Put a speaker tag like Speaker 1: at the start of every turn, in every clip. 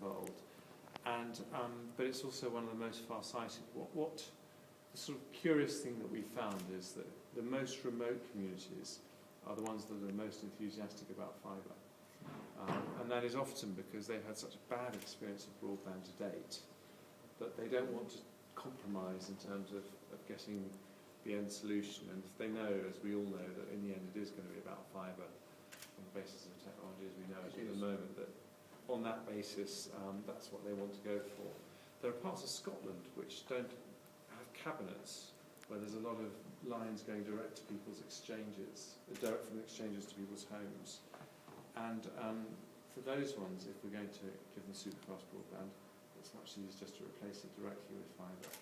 Speaker 1: involved. And but it's also one of the most far-sighted. What the sort of curious thing that we found is that the most remote communities are the ones that are the most enthusiastic about fibre. And that is often because they've had such a bad experience of broadband to date that they don't want to compromise in terms of getting the end solution. And they know, as we all know, that in the end it is going to be about fibre on the basis of technology as we know it at the moment, that on that basis that's what they want to go for. There are parts of Scotland which don't have cabinets, where there's a lot of lines going direct to people's exchanges, direct from exchanges to people's homes. And for those ones, if we're going to give them superfast broadband, it's much easier just to replace it directly with fibre.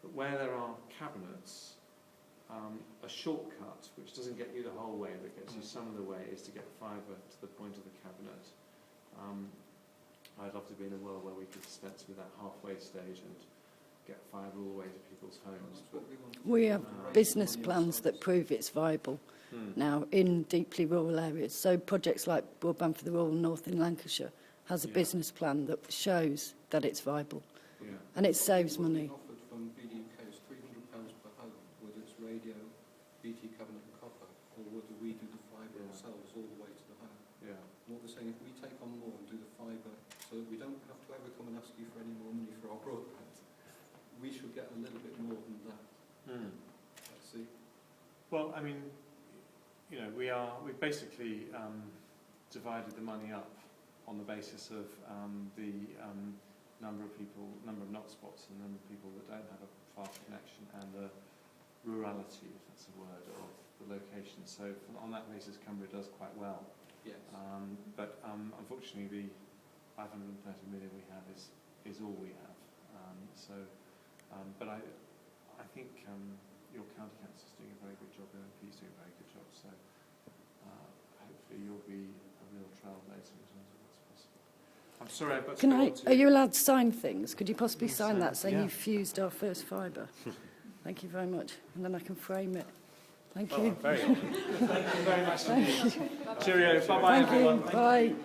Speaker 1: But where there are cabinets, a shortcut, which doesn't get you the whole way, but gets you some of the way, is to get fibre to the point of the cabinet. I'd love to be in a world where we could dispense with that halfway stage and get fibre all the way to people's homes. But
Speaker 2: we have business plans that prove it's viable now in deeply rural areas. So projects like Broadband for the Rural North in Lancashire has a business plan that shows that it's viable.
Speaker 1: Yeah.
Speaker 2: And it saves money.
Speaker 3: Offered from BDUK is £300 per home, whether it's radio, BT cabinet and copper, or whether we do the fibre ourselves all the way to the home.
Speaker 1: Yeah.
Speaker 3: What we're saying, if we take on more and do the fibre, so that we don't have to ever come and ask you for any more money for our broadband, we should get a little bit more than that. Let's see.
Speaker 1: Well, I mean, you know, we've basically divided the money up on the basis of the number of NOT spots and the number of people that don't have a fast connection and the rurality, if that's a word, of the location. So on that basis, Cumbria does quite well.
Speaker 3: Yes.
Speaker 1: But unfortunately, the 530 million we have is all we have. But I think your county council is doing a very good job, the MP is doing a very good job. So hopefully you'll be a real trailblazer in terms of what's possible. I'm sorry, I've got to go on to...
Speaker 2: Are you allowed to sign things? Could you possibly sign that saying
Speaker 1: yeah.
Speaker 2: you've fused our first fibre? Thank you very much. And then I can frame it. Thank you.
Speaker 1: Very Thank you very much indeed. Cheerio. Bye-bye, everyone.
Speaker 2: Bye.